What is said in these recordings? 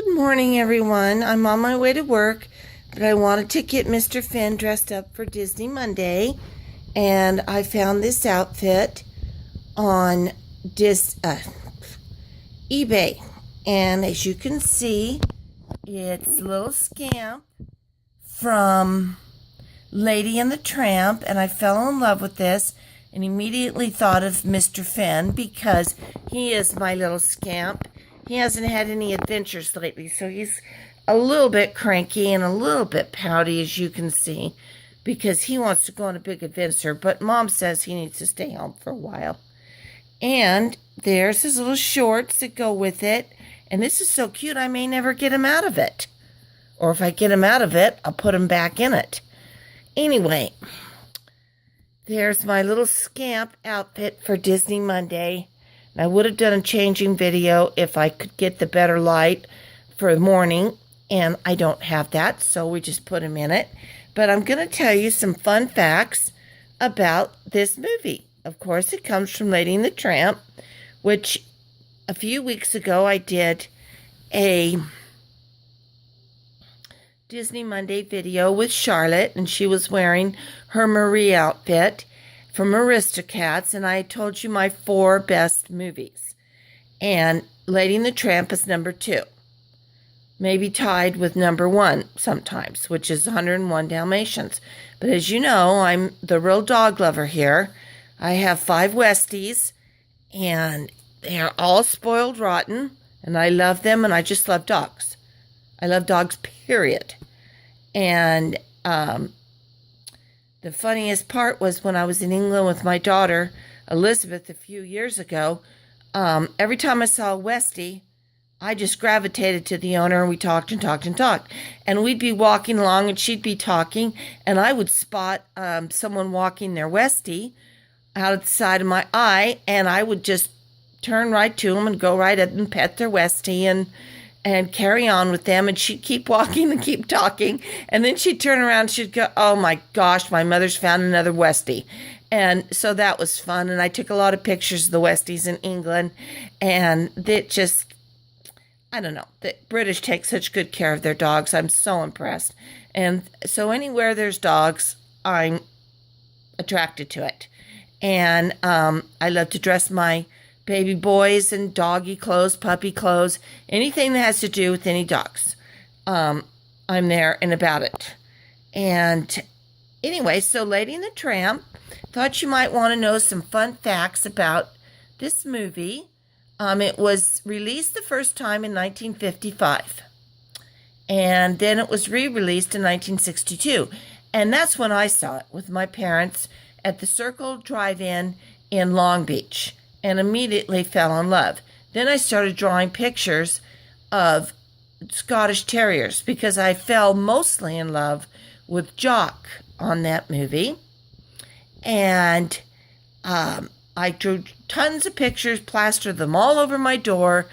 Good morning, everyone. I'm on my way to work, but I wanted to get Mr. Finn dressed up for Disney Monday, and I found this outfit on eBay. And as you can see, it's a little scamp from Lady and the Tramp, and I fell in love with this and immediately thought of Mr. Finn because he is my little scamp. He hasn't had any adventures lately, so he's a little bit cranky and a little bit pouty, as you can see, because he wants to go on a big adventure, but Mom says he needs to stay home for a while. And there's his little shorts that go with it, and this is so cute I may never get him out of it. Or if I get him out of it, I'll put him back in it. Anyway, there's my little scamp outfit for Disney Monday. I would have done a changing video if I could get the better light for the morning, and I don't have that, so we just put him in it. But I'm going to tell you some fun facts about this movie. Of course, it comes from Lady and the Tramp, which a few weeks ago I did a Disney Monday video with Charlotte, and she was wearing her Marie outfit from Aristocats, and I told you my 4 best movies. And Lady and the Tramp is number 2. Maybe tied with number 1 sometimes, which is 101 Dalmatians. But as you know, I'm the real dog lover here. I have 5 Westies, and they are all spoiled rotten, and I love them, and I just love dogs. I love dogs, period. And the funniest part was when I was in England with my daughter, Elizabeth, a few years ago, every time I saw a Westie, I just gravitated to the owner, and we talked and talked and talked. And we'd be walking along, and she'd be talking, and I would spot someone walking their Westie out of the side of my eye, and I would just turn right to them and go right up and pet their Westie and carry on with them, and she'd keep walking and keep talking, and then she'd turn around and she'd go, oh my gosh, my mother's found another Westie. And so that was fun, and I took a lot of pictures of the Westies in England, and it just, I don't know, the British take such good care of their dogs. I'm so impressed. And so anywhere there's dogs, I'm attracted to it. And I love to dress my baby boys in doggy clothes, puppy clothes, anything that has to do with any dogs. I'm there and about it. And anyway, so Lady and the Tramp, thought you might want to know some fun facts about this movie. It was released the first time in 1955. And then it was re-released in 1962. And that's when I saw it with my parents at the Circle Drive-In in Long Beach, and immediately fell in love. Then I started drawing pictures of Scottish Terriers because I fell mostly in love with Jock on that movie. And I drew tons of pictures, plastered them all over my door.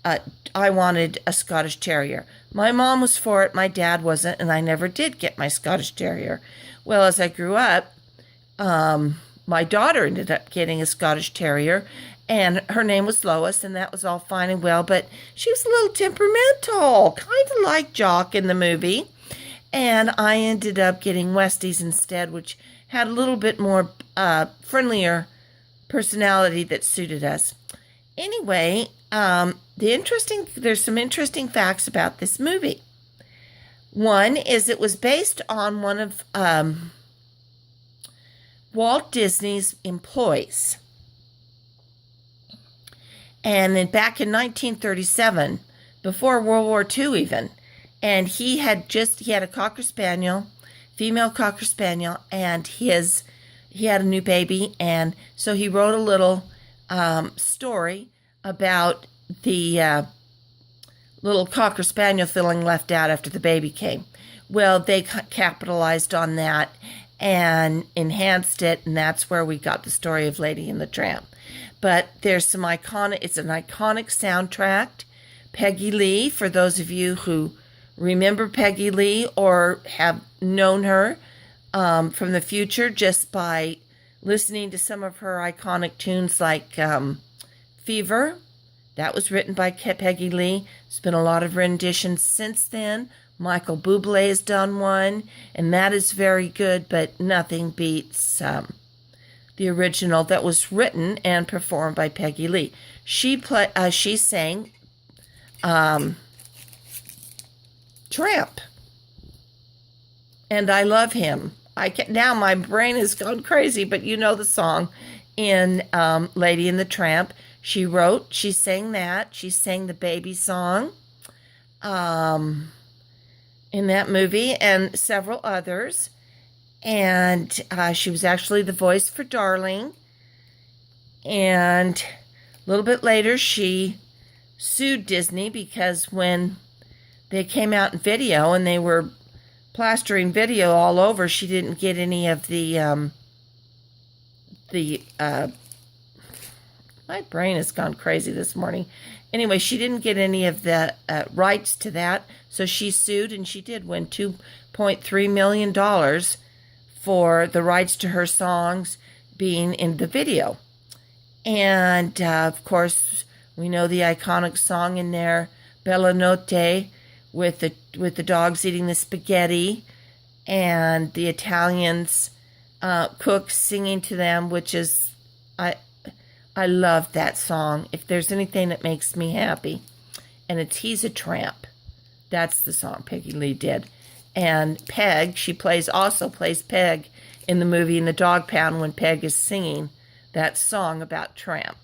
I wanted a Scottish Terrier. My mom was for it, my dad wasn't, and I never did get my Scottish Terrier. Well, as I grew up, my daughter ended up getting a Scottish Terrier, and her name was Lois, and that was all fine and well, but she was a little temperamental, kind of like Jock in the movie, and I ended up getting Westies instead, which had a little bit more friendlier personality that suited us. Anyway, there's some interesting facts about this movie. One is it was based on one of Walt Disney's employees. And then back in 1937, before World War II even, and he had a Cocker Spaniel, female Cocker Spaniel, and he had a new baby, and so he wrote a little story about the little Cocker Spaniel feeling left out after the baby came. Well, they capitalized on that and enhanced it, and that's where we got the story of Lady and the Tramp. But there's some it's an iconic soundtrack. Peggy Lee, for those of you who remember Peggy Lee or have known her from the future just by listening to some of her iconic tunes like Fever That was written by Peggy Lee. There's been a lot of renditions since then. Michael Bublé has done one, and that is very good, but nothing beats the original that was written and performed by Peggy Lee. She sang Tramp, and I love him. Now my brain has gone crazy, but you know the song in Lady and the Tramp. She sang that. She sang the baby song in that movie and several others. And she was actually the voice for Darling. And a little bit later, she sued Disney because when they came out in video and they were plastering video all over, she didn't get any of my brain has gone crazy this morning. Anyway, she didn't get any of the rights to that, so she sued, and she did win $2.3 million for the rights to her songs being in the video. And, of course, we know the iconic song in there, Bella Notte, with the dogs eating the spaghetti, and the Italians cooks singing to them, which is, I love that song. If there's anything that makes me happy, and it's He's a Tramp. That's the song Peggy Lee did. And Peg, she also plays Peg in the movie In the Dog Pound when Peg is singing that song about Tramp.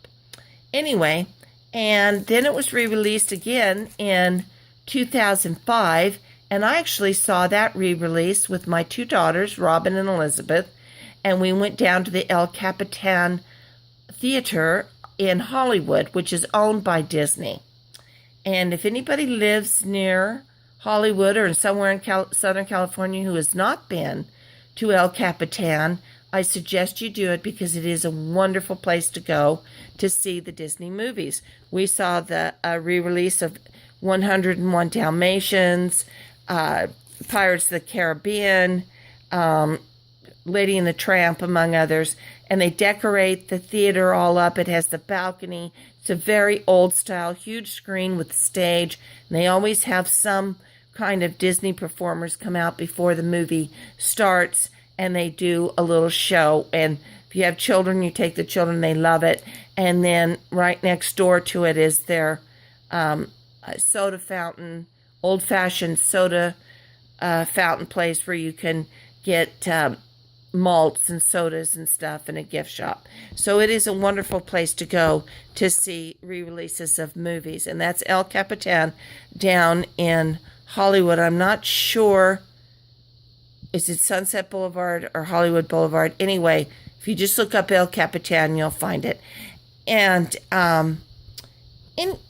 Anyway, and then it was re-released again in 2005, and I actually saw that re-release with my two daughters, Robin and Elizabeth, and we went down to the El Capitan Theater in Hollywood, which is owned by Disney. And if anybody lives near Hollywood or somewhere in Southern California who has not been to El Capitan, I suggest you do it because it is a wonderful place to go to see the Disney movies. We saw the re-release of 101 Dalmatians, Pirates of the Caribbean, Lady and the Tramp, among others. And they decorate the theater all up. It has the balcony. It's a very old style, huge screen with the stage. And they always have some kind of Disney performers come out before the movie starts, and they do a little show. And if you have children, you take the children, they love it. And then right next door to it is their soda fountain, old-fashioned soda fountain place where you can get malts and sodas and stuff in a gift shop. So it is a wonderful place to go to see re-releases of movies. And that's El Capitan down in Hollywood. I'm not sure, is it Sunset Boulevard or Hollywood Boulevard? Anyway, if you just look up El Capitan, you'll find it. And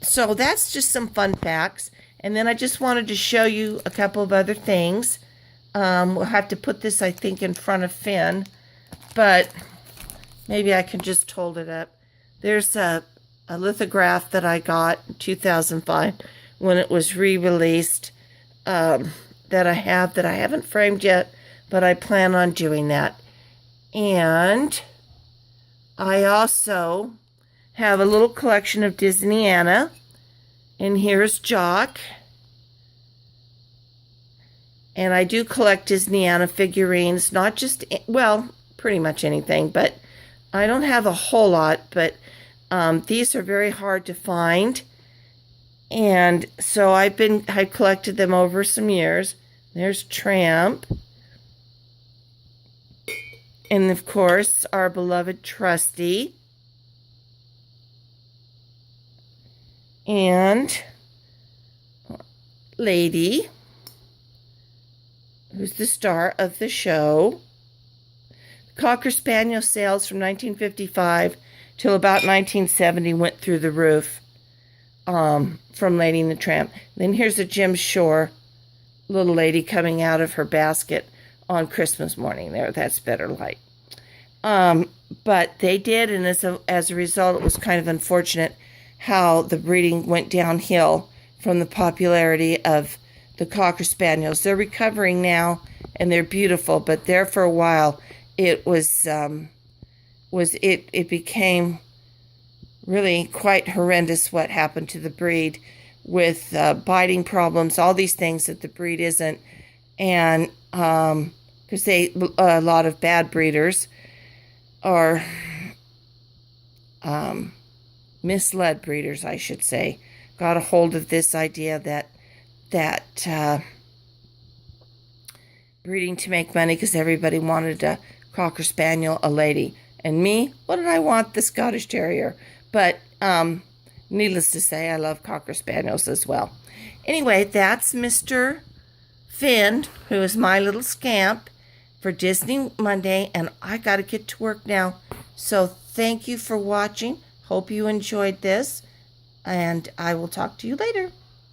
so that's just some fun facts. And then I just wanted to show you a couple of other things. We'll have to put this, I think, in front of Finn, but maybe I can just hold it up. There's a lithograph that I got in 2005 when it was re-released that I haven't framed yet, but I plan on doing that. And I also have a little collection of Disneyana, and here's Jock. And I do collect Disneyana figurines, not just, well, pretty much anything, but I don't have a whole lot, but these are very hard to find. And so I collected them over some years. There's Tramp. And of course, our beloved Trusty. And Lady, who's the star of the show. Cocker Spaniel sales from 1955 till about 1970 went through the roof from Lady and the Tramp. Then here's a Jim Shore little lady coming out of her basket on Christmas morning. There, that's better light. But they did, and as a result, it was kind of unfortunate how the breeding went downhill from the popularity of the Cocker Spaniels. They're recovering now, and they're beautiful, but there for a while, it became really quite horrendous what happened to the breed with biting problems, all these things that the breed isn't. And because a lot of bad breeders are misled breeders, I should say, got a hold of this idea that breeding to make money because everybody wanted a Cocker Spaniel, a lady. And me, what did I want? The Scottish Terrier. But needless to say, I love Cocker Spaniels as well. Anyway, that's Mr. Finn, who is my little scamp, for Disney Monday, and I got to get to work now. So thank you for watching. Hope you enjoyed this, and I will talk to you later.